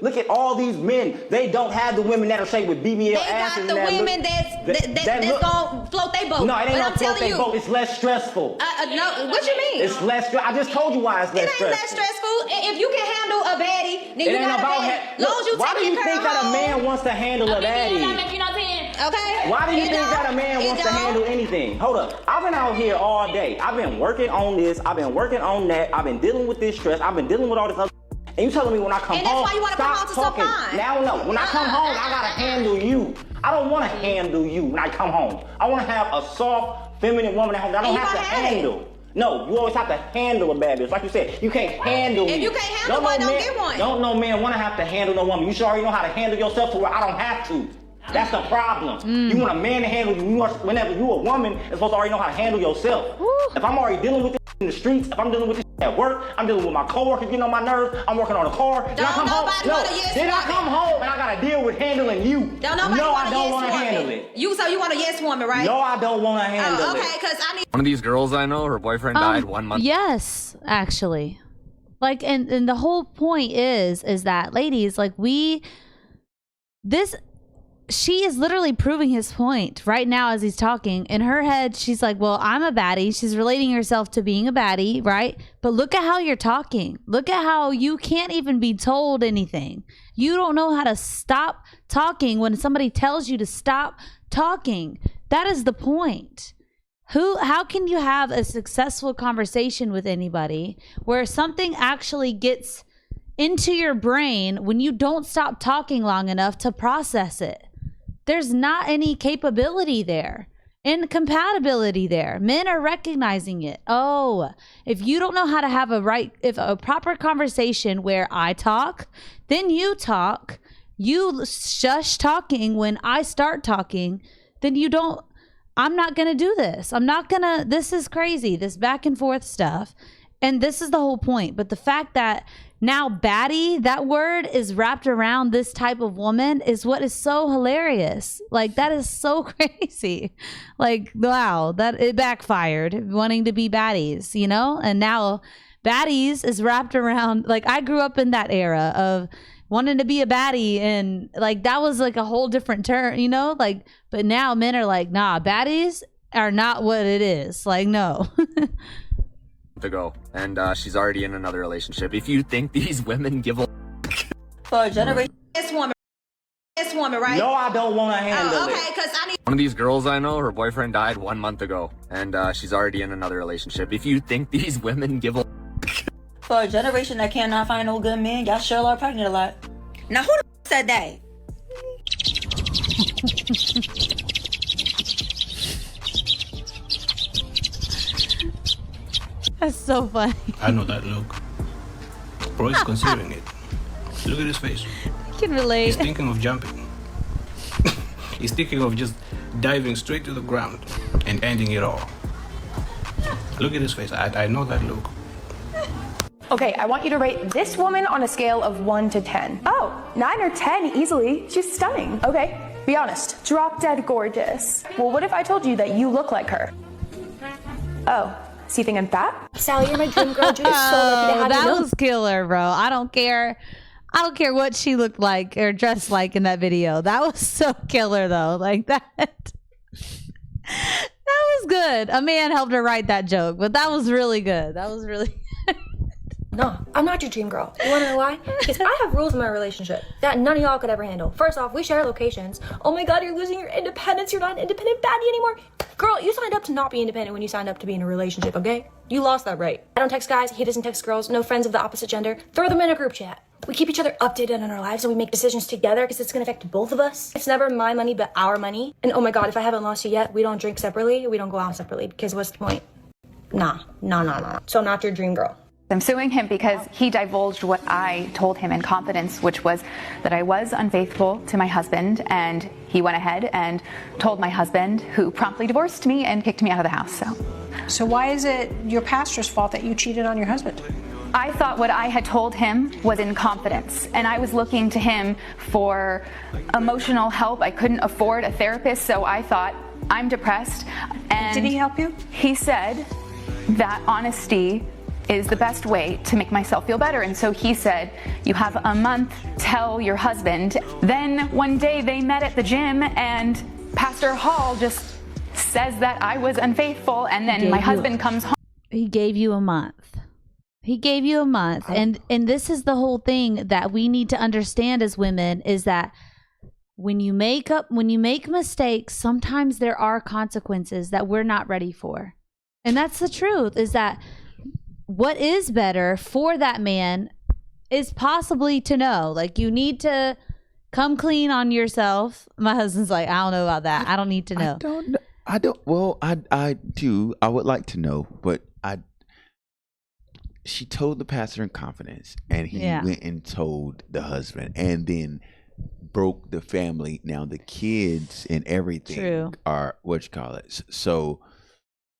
Look at all these men. They don't have the women that are shaped with BBL asses. They got the women that's gonna float their boat. No, it ain't gonna float their boat. It's less stressful. No, what you mean? It's less stressful. I just told you why it's less stressful. It ain't less stressful. If you can handle a baddie, then you got a baddie. Long as you why do you think that a man wants to handle a baddie? Okay. Why do you think that a man wants to handle anything? Hold up. I've been out here all day. I've been working on this. I've been working on that. I've been dealing with this stress. I've been dealing with all this other. And you telling me when I come home, and that's why you want to come home to talking. some fun. Now, no. When I come home, I gotta handle you. I don't want to handle you when I come home. I want to have a soft, feminine woman at home that I don't have to handle. No, you always have to handle a bad bitch. Like you said, you can't handle me. If you can't handle one, don't get one. Don't no man want to have to handle no woman. You should already know how to handle yourself to where I don't have to. That's the problem. You want a man to handle you. Whenever you a woman, it's supposed to already know how to handle yourself. If I'm already dealing with this in the streets, if I'm dealing with this at work, I'm dealing with my coworkers getting on my nerves, I'm working on a car. Then I come home. Then I come home and I gotta deal with handling you. I don't want to handle it. So you want a yes woman, right? No, I don't want to handle it. Okay, because I need. One of these girls I know, her boyfriend died 1 month. Yes, actually. Like, and the whole point is that, ladies, like, she is literally proving his point right now as he's talking. In her head, she's like, well, I'm a baddie. She's relating herself to being a baddie, right? But look at how you're talking. Look at how you can't even be told anything. You don't know how to stop talking when somebody tells you to stop talking. That is the point. How can you have a successful conversation with anybody where something actually gets into your brain when you don't stop talking long enough to process it? There's not any capability there, incompatibility there. Men are recognizing it. Oh, if you don't know how to have a proper conversation where I talk, then you talk, you shush talking when I start talking, then I'm not going to do this. This is crazy, this back and forth stuff. And this is the whole point. But the fact that now baddie, that word is wrapped around this type of woman is what is so hilarious. Like, that is so crazy. Like, wow, that it backfired, wanting to be baddies, you know? And now baddies is wrapped around, like, I grew up in that era of wanting to be a baddie, and like that was like a whole different term, you know? Like, but now men are like, nah, baddies are not what it is. Like, no. Ago, and she's already in another relationship. If you think these women give a for a generation, this woman, right? No, I don't want to handle it. Okay, because I need. One of these girls I know, her boyfriend died 1 month ago, and she's already in another relationship. If you think these women give a for a generation that cannot find no good men, y'all sure are pregnant a lot. Now, who the said that? That's so funny. I know that look. Bro is considering it. Look at his face. I can relate. He's thinking of jumping. He's thinking of just diving straight to the ground and ending it all. Look at his face. I know that look. Okay, I want you to rate this woman on a scale of 1 to 10. Oh, 9 or 10 easily. She's stunning. Okay, be honest. Drop dead gorgeous. Well, what if I told you that you look like her? Oh. So you think I'm fat? Sally, you're my dream girl. Julie's so lucky to have you. That was killer, bro. I don't care what she looked like or dressed like in that video. That was so killer, though. Like that. That was good. A man helped her write that joke, but that was really good. That was really. No, I'm not your dream girl. You wanna know why? Because I have rules in my relationship that none of y'all could ever handle. First off, we share locations. Oh my god, you're losing your independence. You're not an independent baddie anymore. Girl, you signed up to not be independent when you signed up to be in a relationship, okay? You lost that right. I don't text guys, he doesn't text girls, no friends of the opposite gender. Throw them in a group chat. We keep each other updated on our lives and we make decisions together because it's gonna affect both of us. It's never my money, but our money. And oh my god, if I haven't lost you yet, we don't drink separately, we don't go out separately, because what's the point? Nah. So I'm not your dream girl. I'm suing him because he divulged what I told him in confidence, which was that I was unfaithful to my husband, and he went ahead and told my husband, who promptly divorced me and kicked me out of the house. So why is it your pastor's fault that you cheated on your husband? I thought what I had told him was in confidence, and I was looking to him for emotional help. I couldn't afford a therapist, so I thought, I'm depressed. And did he help you? He said that honesty is the best way to make myself feel better. And so he said, you have a month, tell your husband. Then one day they met at the gym and Pastor Hall just says that I was unfaithful, and then my husband comes home. He gave you a month. He gave you a month. And this is the whole thing that we need to understand as women, is that when you make mistakes, sometimes there are consequences that we're not ready for. And that's the truth, is that what is better for that man is possibly to know, like, you need to come clean on yourself. My husband's like, I don't know about that. I don't need to know. I do. I would like to know, but she told the pastor in confidence, and he went and told the husband, and then broke the family. Now the kids and everything are so.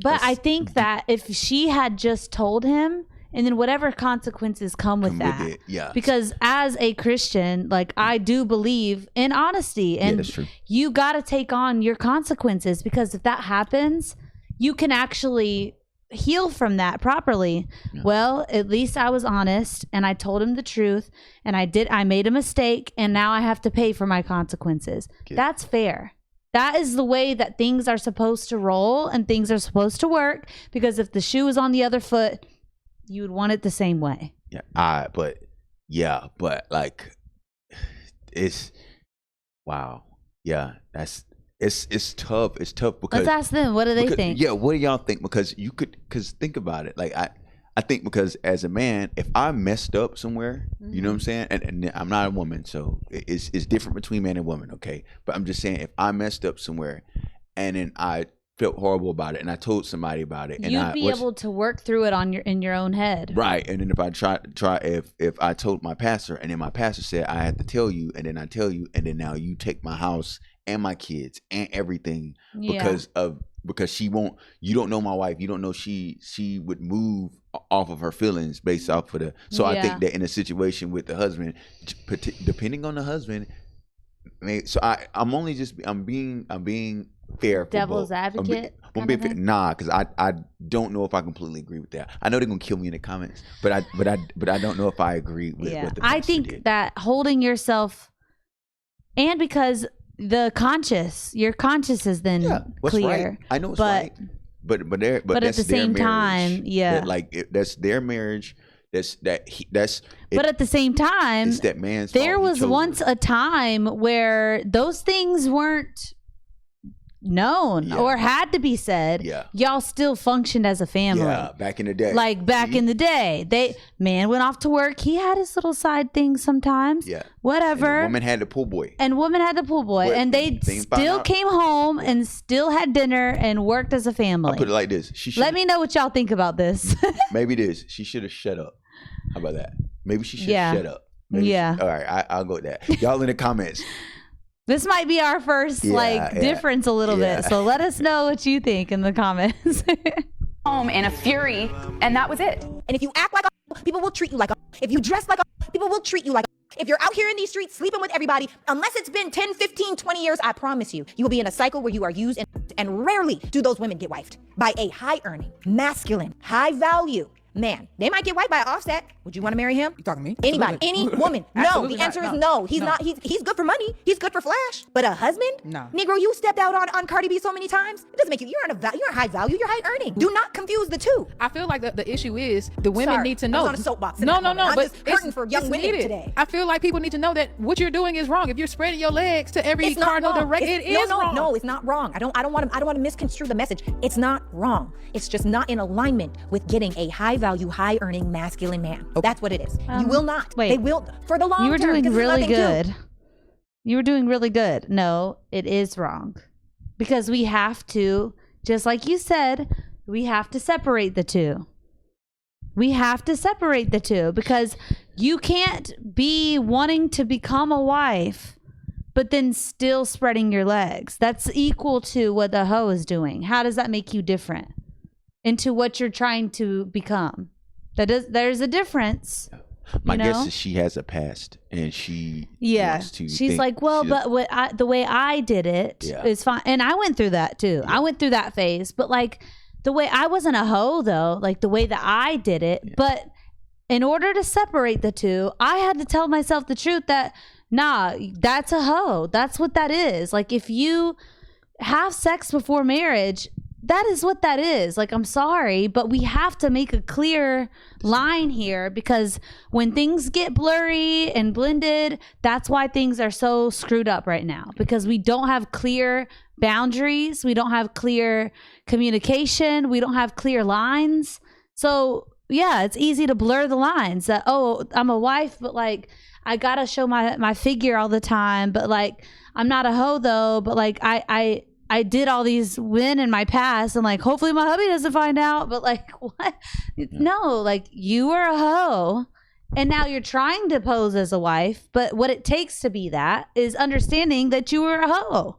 But I think that if she had just told him, and then whatever consequences come with that. Because as a Christian, like, I do believe in honesty, and that's true. You got to take on your consequences, because if that happens, you can actually heal from that properly. Well, at least I was honest, and I told him the truth, and I made a mistake, and now I have to pay for my consequences. That's fair. That is the way that things are supposed to roll and things are supposed to work, because if the shoe is on the other foot, you would want it the same way. But like, it's wow. Yeah, it's tough. It's tough because, let's ask them, what do they think? Yeah, what do y'all think? Because think about it. Like, I think, because as a man, if I messed up somewhere, you know what I'm saying? And I'm not a woman, so it's different between man and woman, okay? But I'm just saying, if I messed up somewhere and then I felt horrible about it and I told somebody about it, and you'd be able to work through it in your own head. Right. And then if I if I told my pastor, and then my pastor said I had to tell you, and then I tell you, and then now you take my house and my kids and everything because you don't know my wife, you don't know she would move off of her feelings based off of I think that in a situation with the husband, depending on the husband, I'm being fair. Devil's advocate. Nah, because I don't know if I completely agree with that. I know they're gonna kill me in the comments, but I don't know if I agree with what the pastor I think did. that holding yourself, and because your conscience is then clear. Right. I know it's right, but at that's the same time, that's their marriage. But at the same time, it's that man's there fault. was once a time where those things weren't known or had to be said. Y'all still functioned as a family. Back in the day. Like back in the day, man went off to work. He had his little side things sometimes. Whatever. And woman had the pool boy. And they still came home and still had dinner and worked as a family. I'll put it like this. Let me know what y'all think about this. Maybe this. She should have shut up. How about that? Maybe she should have shut up. All right, I'll go with that. Y'all in the comments. This might be our first difference a little bit. So let us know what you think in the comments. Home in a fury, and that was it. And if you act like a, people will treat you like a. If you dress like a, people will treat you like a. If you're out here in these streets sleeping with everybody, unless it's been 10, 15, 20 years, I promise you, you will be in a cycle where you are used, and rarely do those women get wifed by a high-earning, masculine, high-value man. They might get wiped by an Offset. Would you want to marry him? You talking to me? Anybody, any woman? No. The answer is no. He's No. not. He's good for money. He's good for flash. But a husband? No. Negro, you stepped out on Cardi B so many times. It doesn't make you. You're high value. You're high earning. Do not confuse the two. I feel like the issue is the women Sorry, need to I know. was on a soapbox. No. I'm But just hurting for young women needed. today. I feel like people need to know that what you're doing is wrong. If you're spreading your legs to every It's not cardinal wrong. direct, it is wrong. No, it's not wrong. I don't want to misconstrue the message. It's not wrong. It's just not in alignment with getting a high value, high earning, masculine man. That's what it is. You will not. Wait. They will for the long You were term. doing because there's really nothing to. good. You were doing really good. No, it is wrong. Because we have to, just like you said, we have to separate the two. We have to separate the two, because you can't be wanting to become a wife but then still spreading your legs. That's equal to what the hoe is doing. How does that make you different into what you're trying to become? There's a difference. My guess is she has a past, and she wants to she's like, well, but the way I did it is fine. And I went through that too. I went through that phase, but like, the way I wasn't a hoe though, like the way that I did it, but in order to separate the two, I had to tell myself the truth that nah, that's a hoe. That's what that is. Like if you have sex before marriage, that is what that is. Like, I'm sorry, but we have to make a clear line here, because when things get blurry and blended, that's why things are so screwed up right now, because we don't have clear boundaries. We don't have clear communication. We don't have clear lines. So yeah, it's easy to blur the lines that, oh, I'm a wife, but like, I gotta show my figure all the time, but like, I'm not a hoe though, but like, I did all these men in my past, and like, hopefully my hubby doesn't find out, but like, what? No, like, you were a hoe, and now you're trying to pose as a wife, but what it takes to be that is understanding that you were a hoe.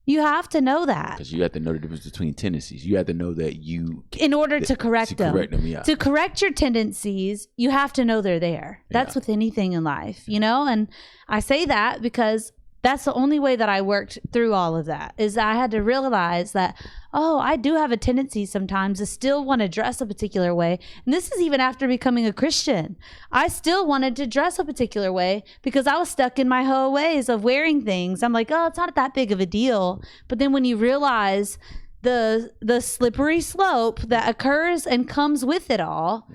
You have to know that. Because you have to know the difference between tendencies. You have to know that you... In order to correct them. Yeah. To correct your tendencies, you have to know they're there. That's with anything in life, you know? And I say that because that's the only way that I worked through all of that, is I had to realize that, oh, I do have a tendency sometimes to still want to dress a particular way. And this is even after becoming a Christian. I still wanted to dress a particular way because I was stuck in my whole ways of wearing things. I'm like, oh, it's not that big of a deal. But then when you realize the slippery slope that occurs and comes with it all,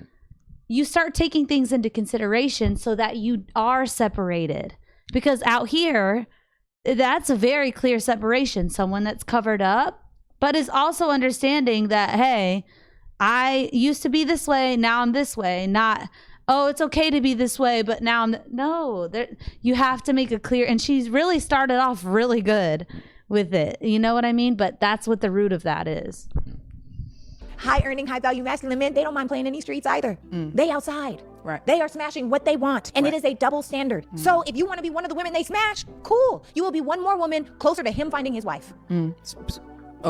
you start taking things into consideration so that you are separated. Because out here, that's a very clear separation. Someone that's covered up, but is also understanding that, hey, I used to be this way, now I'm this way. Not, oh, it's okay to be this way, but now I'm... No, you have to make it clear. And she's really started off really good with it. You know what I mean? But that's what the root of that is. High earning, high value masculine men, they don't mind playing in these streets either. They outside. Right. They are smashing what they want. And it is a double standard. So if you want to be one of the women they smash, cool. You will be one more woman closer to him finding his wife. Okay.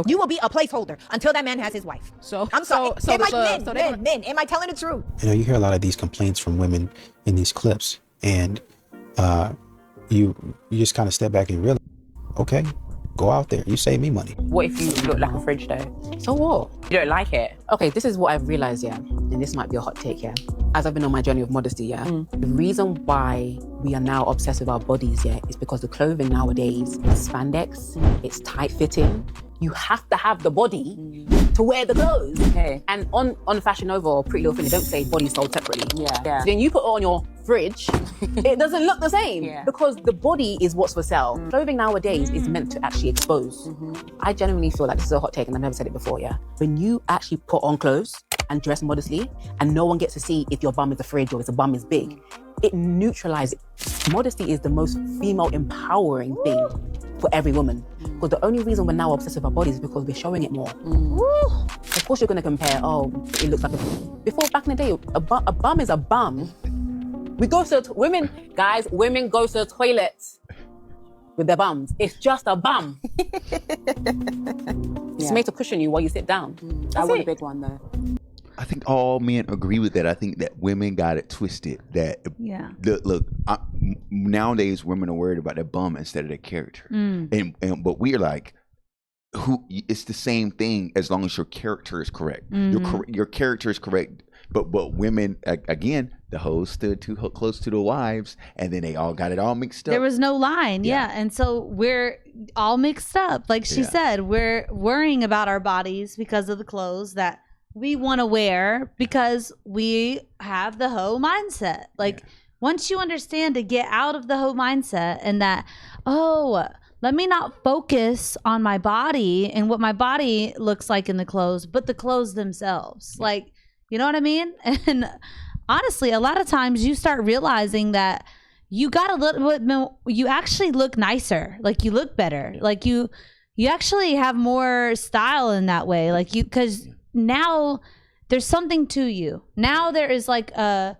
You will be a placeholder until that man has his wife. So I'm sorry. so Men, am I telling the truth? You know, you hear a lot of these complaints from women in these clips, and you just kind of step back and realize, okay, go out there. You save me money. What if you look like a fridge though? So what? You don't like it? Okay, this is what I've realized, yeah, and this might be a hot take, yeah. As I've been on my journey of modesty, yeah, the reason why we are now obsessed with our bodies, yeah, is because the clothing nowadays is spandex, it's tight fitting. You have to have the body to wear the clothes. Okay. And on Fashion Nova or Pretty Little Thing, they don't say body sold separately. Yeah. So then you put it on your fridge, it doesn't look the same because the body is what's for sale. Clothing nowadays is meant to actually expose. I genuinely feel like this is a hot take, and I've never said it before, yeah. When you actually put on clothes and dress modestly, and no one gets to see if your bum is a fridge or if the bum is big, it neutralizes. Modesty is the most female empowering thing for every woman. Because the only reason we're now obsessed with our bodies is because we're showing it more. Of course you're going to compare, oh, it looks like a... Before, back in the day, a bum is a bum. We go to... women go to the toilet with their bums. It's just a bum. It's made to cushion you while you sit down. That was a big one, though. I think all men agree with that. I think that women got it twisted. That look, nowadays women are worried about their bum instead of their character. But we're like, it's the same thing as long as your character is correct. Your character is correct. But women, again, the hoes stood too close to the wives, and then they all got it all mixed up. There was no line, and so we're all mixed up. Like she said, we're worrying about our bodies because of the clothes that we want to wear because we have the hoe mindset. Like once you understand to get out of the hoe mindset and that, oh, let me not focus on my body and what my body looks like in the clothes, but the clothes themselves. Like, you know what I mean? And honestly, a lot of times you start realizing that you got a little bit more, you actually look nicer. Like you look better. Like you actually have more style in that way. Like you, because now there's something to you. Now there is like a,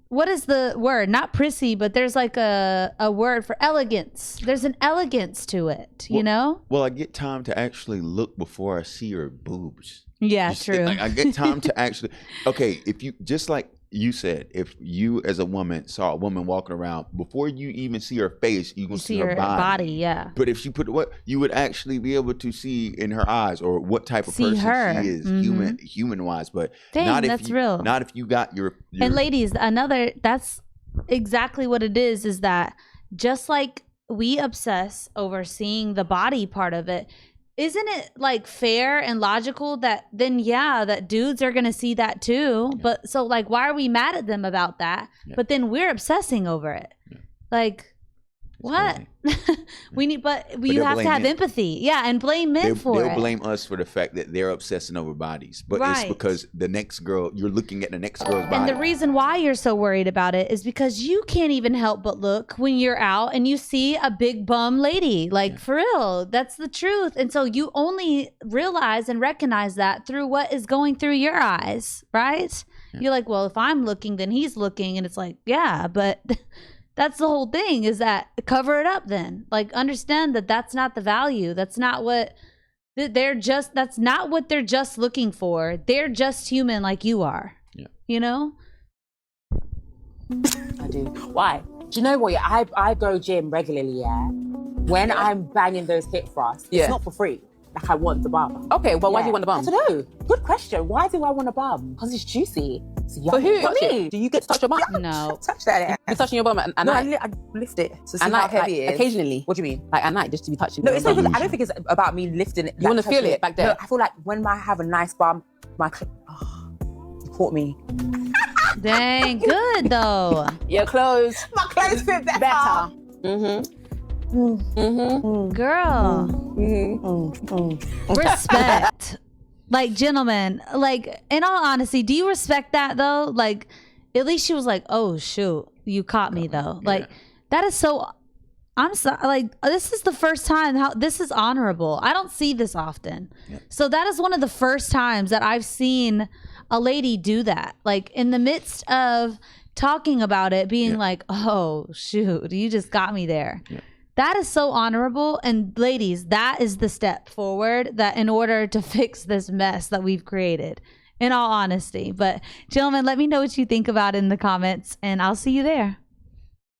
what is the word? Not prissy, but there's like a word for elegance. There's an elegance to it, you know? Well, I get time to actually look before I see her boobs. Yeah, true. I get time to actually, okay, if you, just like you said if you as a woman saw a woman walking around, before you even see her face, you can see her body. Yeah. But if she put what, you would actually be able to see in her eyes or what type of person she is, human wise. But dang, not if that's you, real. not if you got your And ladies, that's exactly what it is that just like we obsess over seeing the body part of it, isn't it like fair and logical that then that dudes are gonna see that too? But so like, why are we mad at them about that? But then we're obsessing over it. Like, what? We need, but you have to have empathy, and blame men for it. They'll blame us for the fact that they're obsessing over bodies, but it's because the next girl, you're looking at the next girl's body. And the reason why you're so worried about it is because you can't even help but look when you're out and you see a big bum lady, like for real, that's the truth. And so you only realize and recognize that through what is going through your eyes, right? You're like, well, if I'm looking, then he's looking, and it's like, but that's the whole thing, is that cover it up then. Like, understand that that's not the value. That's not what that's not what they're just looking for. They're just human like you are. Yeah. You know? I do. Why? Do you know what? I go gym regularly, When I'm banging those hip thrusts, it's not for free. Like, I want the bum. Okay, well, why do you want the bum? I don't know. Good question. Why do I want a bum? Because it's juicy. For who? For me. Do you get to touch your bum? No. Touch that. You're touching your bum at night? I lift it to see how heavy it is. Occasionally. What do you mean? Like at night, just to be touching. No, it's not. I don't think it's about me lifting it. You want to feel it back there? No, I feel like when I have a nice bum, you caught me. Dang, good though. Your clothes. My clothes fit better. Girl. Respect. Like, gentlemen, like, in all honesty, do you respect that though? Like, at least she was like, oh shoot, you caught me though. Like, that is so, I'm sorry, like, this is the first time this is honorable. I don't see this often. So that is one of the first times that I've seen a lady do that. Like, in the midst of talking about it, being like, oh shoot, you just got me there. That is so honorable. And ladies, that is the step forward that in order to fix this mess that we've created, in all honesty. But gentlemen, let me know what you think about it in the comments, and I'll see you there.